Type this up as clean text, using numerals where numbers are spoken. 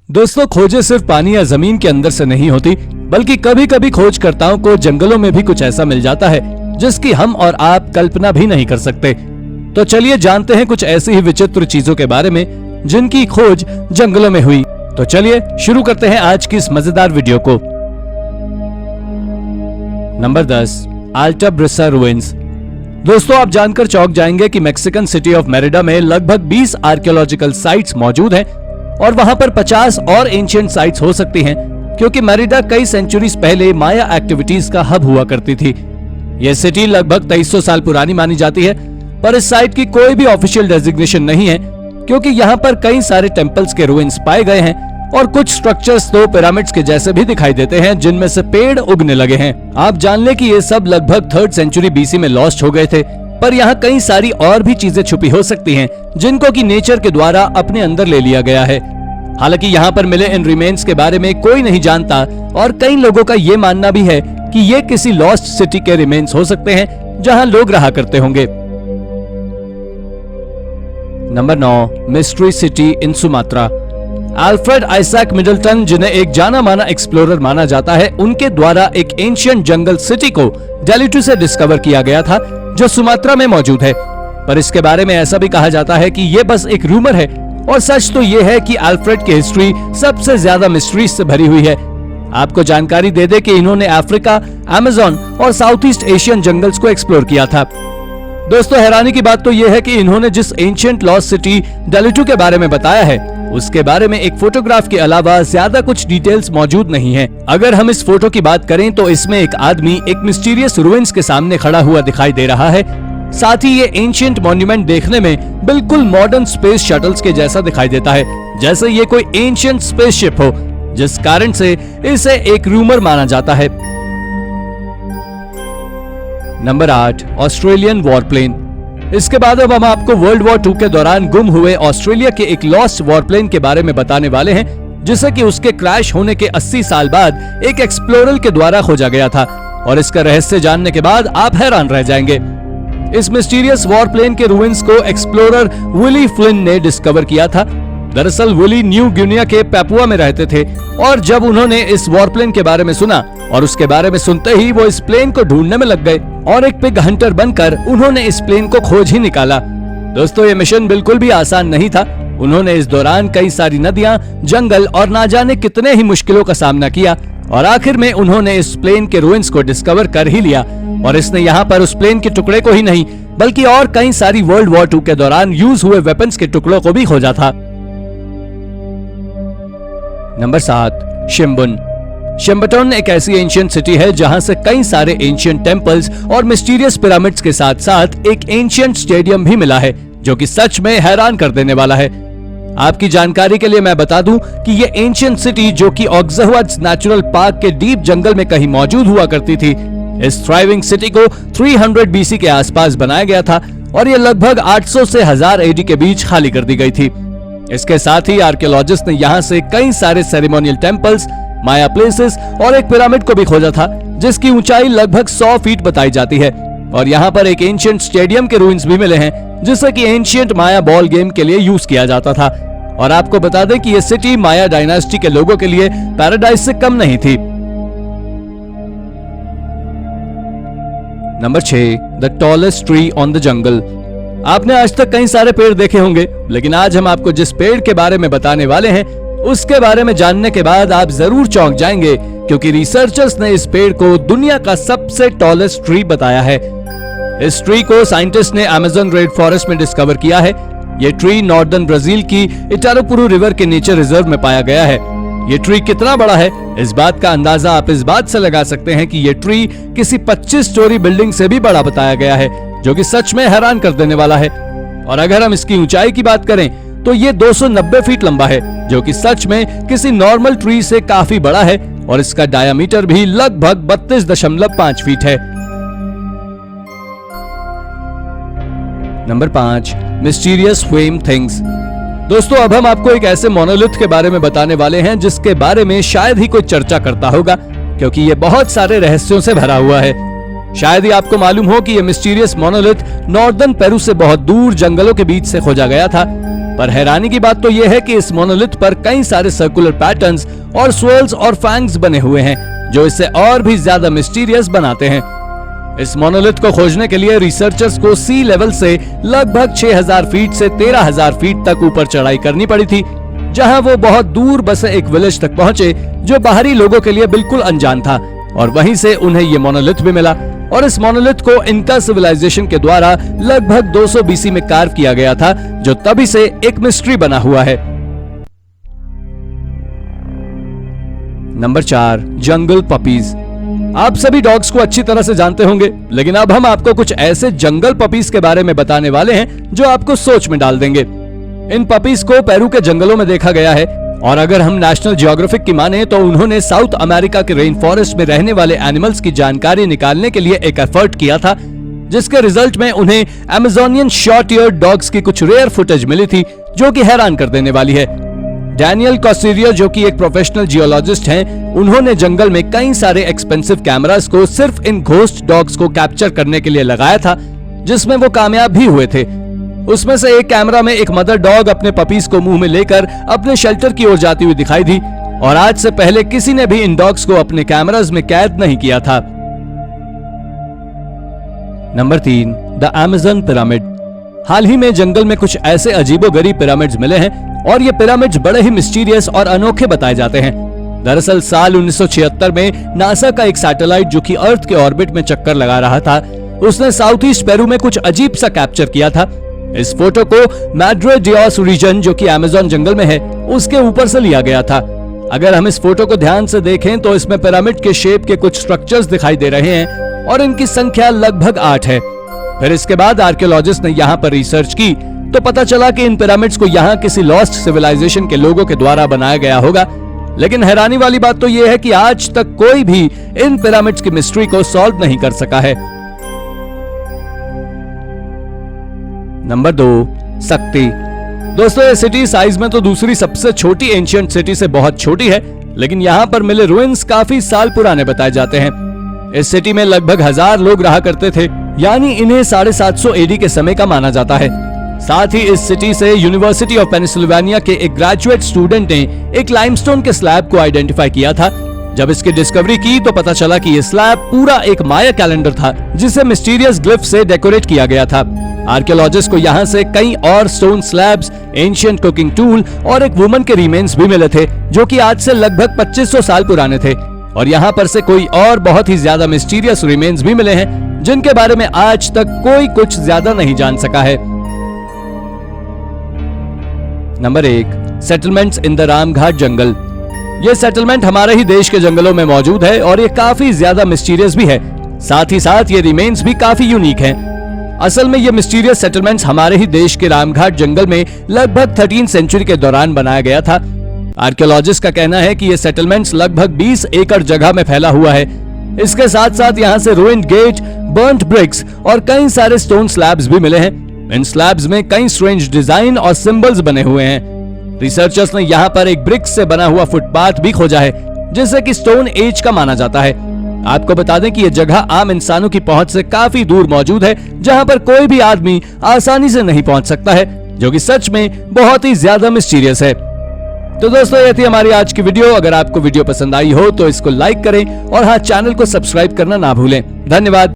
दोस्तों, खोजें सिर्फ पानी या जमीन के अंदर से नहीं होती, बल्कि कभी कभी खोजकर्ताओं को जंगलों में भी कुछ ऐसा मिल जाता है जिसकी हम और आप कल्पना भी नहीं कर सकते। तो चलिए जानते हैं कुछ ऐसी ही विचित्र चीजों के बारे में जिनकी खोज जंगलों में हुई। तो चलिए शुरू करते हैं आज की इस मजेदार वीडियो को। Number 10, Altabrisa ruins. दोस्तों, आप जानकर चौंक जाएंगे कि मैक्सिकन सिटी ऑफ मेरिडा में लगभग 20 आर्कियोलॉजिकल साइट्स मौजूद हैं और वहां पर 50 और एंशिएंट साइट्स हो सकती हैं, क्योंकि मेरिडा कई सेंचुरीज पहले माया एक्टिविटीज का हब हुआ करती थी। यह सिटी लगभग 2300 साल पुरानी मानी जाती है, पर इस साइट की कोई भी ऑफिशियल डेजिग्नेशन नहीं है, क्योंकि यहाँ पर कई सारे टेम्पल्स के रुइंस पाए गए हैं और कुछ स्ट्रक्चर्स तो पिरामिड्स के जैसे भी दिखाई देते हैं, जिनमें से पेड़ उगने लगे हैं। आप जान लें कि ये सब लगभग 3rd सेंचुरी बीसी में लॉस्ट हो गए थे, पर यहाँ कई सारी और भी चीजें छुपी हो सकती हैं, जिनको कि नेचर के द्वारा अपने अंदर ले लिया गया है। हालांकि यहाँ पर मिले इन रिमेन्स के बारे में कोई नहीं जानता और कई लोगों का ये मानना भी है कि ये किसी लॉस्ट सिटी के रिमेन्स हो सकते हैं जहाँ लोग रहा करते होंगे। Number 9, mystery city in Sumatra. Alfred Isaac Middleton, जिन्हें एक जाना माना एक्सप्लोरर माना जाता है, उनके द्वारा एक एंशिएंट जंगल सिटी को डेलिटू से डिस्कवर किया गया था, जो सुमात्रा में मौजूद है। पर इसके बारे में ऐसा भी कहा जाता है कि ये बस एक रूमर है, और सच तो ये है कि अल्फ्रेड की हिस्ट्री सबसे ज्यादा मिस्ट्रीज से भरी हुई है। आपको जानकारी दे दे कि इन्होंने अफ्रीका, अमेज़न और साउथ ईस्ट एशियन जंगल्स को एक्सप्लोर किया था। दोस्तों, हैरानी की बात तो यह है कि इन्होंने जिस एंशिएंट लॉस्ट सिटी डेलिटू के बारे में बताया है, उसके बारे में एक फोटोग्राफ के अलावा ज्यादा कुछ डिटेल्स मौजूद नहीं है। अगर हम इस फोटो की बात करें तो इसमें एक आदमी एक मिस्टीरियस रुइंस के सामने खड़ा हुआ दिखाई दे रहा है। साथ ही ये एंशिएंट मॉन्यूमेंट देखने में बिल्कुल मॉडर्न स्पेस शटल्स के जैसा दिखाई देता है, जैसे ये कोई एंशिएंट स्पेसशिप हो, जिस कारण से इसे एक रूमर माना जाता है। Number 8, Australian warplane. इसके बाद अब हम आपको वर्ल्ड वॉर 2 के दौरान गुम हुए ऑस्ट्रेलिया के एक लॉस्ट वॉरप्लेन के बारे में बताने वाले हैं, जिसे कि उसके क्रैश होने के 80 साल बाद एक एक्सप्लोरर के द्वारा खोजा गया था, और इसका रहस्य जानने के बाद आप हैरान रह जाएंगे। इस मिस्टीरियस वॉरप्लेन के रुइंस को एक्सप्लोरर विली फ्लिन ने डिस्कवर किया था। दरअसल विली न्यू गिनिया के पेपुआ में रहते थे, और जब उन्होंने इस वॉरप्लेन के बारे में सुना और उसके बारे में सुनते ही वो इस प्लेन को ढूंढने में लग गए और एक पिग हंटर बनकर उन्होंने इस प्लेन को खोज ही निकाला। दोस्तों, ये मिशन बिल्कुल भी आसान नहीं था। उन्होंने इस दौरान कई सारी नदियां, जंगल और ना जाने कितने ही मुश्किलों का सामना किया, और आखिर में उन्होंने इस प्लेन के रुइंस को डिस्कवर कर ही लिया। और इसने यहाँ पर उस प्लेन के टुकड़े को ही नहीं, बल्कि और कई सारी वर्ल्ड वॉर 2 के दौरान यूज हुए वेपन्स के टुकड़ों को भी खोजा था। नंबर 7, शिम्बुन। शिम्बटन एक ऐसी एंशिएंट सिटी है जहां से कई सारे एंशिएंट टेम्पल्स और मिस्टीरियस पिरामिड्स के साथ साथ एक एंशिएंट स्टेडियम भी मिला है, जो कि सच में हैरान कर देने वाला है। आपकी जानकारी के लिए मैं बता दूं कि ये एंशिएंट सिटी, जो कि ऑक्सहवर्ड्स नेचुरल पार्क के डीप जंगल में कहीं मौजूद हुआ करती थी, इस थ्राइविंग सिटी को 300 बीसी के आसपास बनाया गया था, और ये लगभग 800 से 1000 एडी के बीच खाली कर दी गई थी। इसके साथ ही आर्कियोलॉजिस्ट ने यहाँ से कई सारे सेरेमोनियल टेम्पल्स, माया प्लेसेस और एक पिरामिड को भी खोजा था, जिसकी ऊंचाई लगभग 100 फीट बताई जाती है। और यहाँ पर एक एंशिएंट स्टेडियम के रुइंस भी मिले हैं, जिसे कि एंशिएंट माया बॉल गेम के लिए यूज किया जाता था। और आपको बता दें कि ये सिटी माया डायनास्टी के लोगों के लिए पैराडाइज से कम नहीं थी। Number 6, the tallest tree on the jungle. आपने आज तक कई सारे पेड़ देखे होंगे, लेकिन आज हम आपको जिस पेड़ के बारे में बताने वाले हैं, उसके बारे में जानने के बाद आप जरूर चौंक जाएंगे, क्योंकि रिसर्चर्स ने इस पेड़ को दुनिया का सबसे टॉलेस्ट ट्री बताया है। इस ट्री को साइंटिस्ट ने अमेज़न रेड फॉरेस्ट में डिस्कवर किया है। ये ट्री नॉर्दर्न ब्राजील की इटारोपुरू रिवर के नेचर रिजर्व में पाया गया है। ये ट्री कितना बड़ा है, इस बात का अंदाजा आप इस बात से लगा सकते हैं कि ये ट्री किसी 25 स्टोरी बिल्डिंग से भी बड़ा बताया गया है, जो कि सच में हैरान कर देने वाला है। और अगर हम इसकी ऊंचाई की बात करें तो ये 290 फीट लंबा है, जो कि सच में किसी नॉर्मल ट्री से काफी बड़ा है, और इसका डायामीटर भी लगभग 32.5 फीट है। Number 5, mysterious flame things. दोस्तों, अब हम आपको एक ऐसे मोनोलिथ के बारे में बताने वाले हैं जिसके बारे में शायद ही कोई चर्चा करता होगा, क्योंकि ये बहुत सारे रहस्यों से भरा हुआ है। शायद ही आपको मालूम हो कि ये मिस्टीरियस मोनोलिथ नॉर्दर्न पेरू से बहुत दूर जंगलों के बीच से खोजा गया था। पर हैरानी की बात तो यह है कि इस मोनोलिथ पर कई सारे सर्कुलर पैटर्न्स और स्वर्ल्स और फैंग्स बने हुए हैं, जो इसे और भी ज्यादा मिस्टीरियस बनाते हैं। इस मोनोलिथ को खोजने के लिए रिसर्चर्स को सी लेवल से लगभग 6000 फीट से 13000 फीट तक ऊपर चढ़ाई करनी पड़ी थी, जहां वो बहुत दूर बसे एक विलेज तक पहुंचे जो बाहरी लोगों के लिए बिल्कुल अनजान था, और वहीं से उन्हें ये मोनोलिथ भी मिला। और इस मोनोलिथ को इनका सिविलाइजेशन के द्वारा लगभग 200 BC में कार्व किया गया था, जो तभी से एक मिस्ट्री बना हुआ है। नंबर 4, जंगल पपीज। आप सभी डॉग्स को अच्छी तरह से जानते होंगे, लेकिन अब हम आपको कुछ ऐसे जंगल पपीज के बारे में बताने वाले हैं जो आपको सोच में डाल देंगे। इन पपीज को पेरू के जंगलों में देखा गया है, और अगर हम नेशनल जियोग्राफिक की माने तो उन्होंने साउथ अमेरिका के रेन फॉरेस्ट में रहने वाले एनिमल्स की जानकारी निकालने के लिए एक एफर्ट किया था, जिसके रिजल्ट में उन्हें अमेजोनियन शॉर्ट ईयर्ड डॉग्स की कुछ रेयर फुटेज मिली थी, जो कि हैरान कर देने वाली है। डैनियल कॉस्टेरियो, जो कि एक प्रोफेशनल जियोलॉजिस्ट हैं, उन्होंने जंगल में कई सारे एक्सपेंसिव कैमरास को सिर्फ इन घोस्ट डॉग्स को कैप्चर करने के लिए लगाया था, जिसमें वो कामयाब भी हुए थे। उसमें से एक कैमरा में एक मदर डॉग अपने पपीज को मुंह में लेकर अपने शेल्टर की ओर जाती हुई दिखाई दी, और आज से पहले किसी ने भी इन डॉग्स को अपने कैमरास में कैद नहीं किया था। Number 3, the Amazon pyramid. हाल ही में जंगल में कुछ ऐसे अजीबोगरीब पिरामिड्स मिले हैं, और ये पिरामिड्स बड़े ही मिस्टीरियस और अनोखे बताए जाते हैं। दरअसल साल 1976 में नासा का एक सैटेलाइट, जो कि अर्थ के ऑर्बिट में चक्कर लगा रहा था, उसने साउथ ईस्ट पेरू में कुछ अजीब सा कैप्चर किया था। इस फोटो को मैड्रे डियोस रीजन, जो कि अमेज़न जंगल में है, उसके ऊपर से लिया गया था। अगर हम इस फोटो को ध्यान से देखें तो इसमें पिरामिड के शेप के कुछ स्ट्रक्चर्स दिखाई दे रहे हैं, और इनकी संख्या लगभग 8 है। फिर इसके बाद आर्कियोलॉजिस्ट ने यहाँ पर रिसर्च की तो पता चला कि इन पिरामिड्स को यहाँ किसी लॉस्ट सिविलाइजेशन के लोगों के द्वारा बनाया गया होगा। लेकिन हैरानी वाली बात तो यह है कि आज तक कोई भी इन पिरामिड्स की मिस्ट्री को सॉल्व नहीं कर सका है। नंबर 2, सक्ती। दोस्तों, ये सिटी साइज में तो दूसरी सबसे छोटी एंशिएंट सिटी से बहुत छोटी है, लेकिन यहाँ पर मिले रुइंस काफी साल पुराने बताए जाते हैं। इस सिटी में लगभग 1000 लोग रहा करते थे, यानी इन्हें 750 AD के समय का माना जाता है। साथ ही इस सिटी से यूनिवर्सिटी ऑफ पेनिसिल्वेनिया के एक ग्रेजुएट स्टूडेंट ने एक लाइमस्टोन के स्लैब को आइडेंटिफाई किया था। जब इसकी डिस्कवरी की तो पता चला कि यह स्लैब पूरा एक माया कैलेंडर था, जिसे मिस्टीरियस ग्लिफ से डेकोरेट किया गया था। आर्कियोलॉजिस्ट को यहाँ से कई और stone slabs, ancient cooking tool और एक वुमन के रिमेन्स भी मिले थे, जो कि आज से लगभग 2500 साल पुराने थे। और यहाँ पर से कोई और बहुत ही ज्यादा मिस्टीरियस रिमेन्स भी मिले हैं, जिनके बारे में आज तक कोई कुछ ज्यादा नहीं जान सका है। Number 1, settlements in the Ramghat jungle. ये सेटलमेंट हमारे ही देश के जंगलों में मौजूद है, और ये काफी ज्यादा मिस्टीरियस भी है। साथ ही साथ ये रिमेन्स भी काफी यूनिक हैं। असल में ये मिस्टीरियस सेटलमेंट्स हमारे ही देश के रामघाट जंगल में लगभग 13वीं सेंचुरी के दौरान बनाया गया था। आर्कियोलॉजिस्ट का कहना है कि ये सेटलमेंट्स लगभग 20 एकड़ जगह में फैला हुआ है। इसके साथ साथ यहाँ से रूइंड गेट, बर्न्ट ब्रिक्स और कई सारे स्टोन स्लैब्स भी मिले हैं। इन स्लैब्स में कई स्ट्रेंज डिजाइन और सिंबल्स बने हुए हैं। रिसर्चर्स ने यहाँ पर एक ब्रिक्स से बना हुआ फुटपाथ भी खोजा है, जिसे कि स्टोन एज का माना जाता है। आपको बता दें कि यह जगह आम इंसानों की पहुंच से काफी दूर मौजूद है, जहां पर कोई भी आदमी आसानी से नहीं पहुंच सकता है, जो कि सच में बहुत ही ज्यादा मिस्टीरियस है। तो दोस्तों, ये थी हमारी आज की वीडियो। अगर आपको वीडियो पसंद आई हो तो इसको लाइक करें, और हाँ, चैनल को सब्सक्राइब करना ना भूलें। धन्यवाद।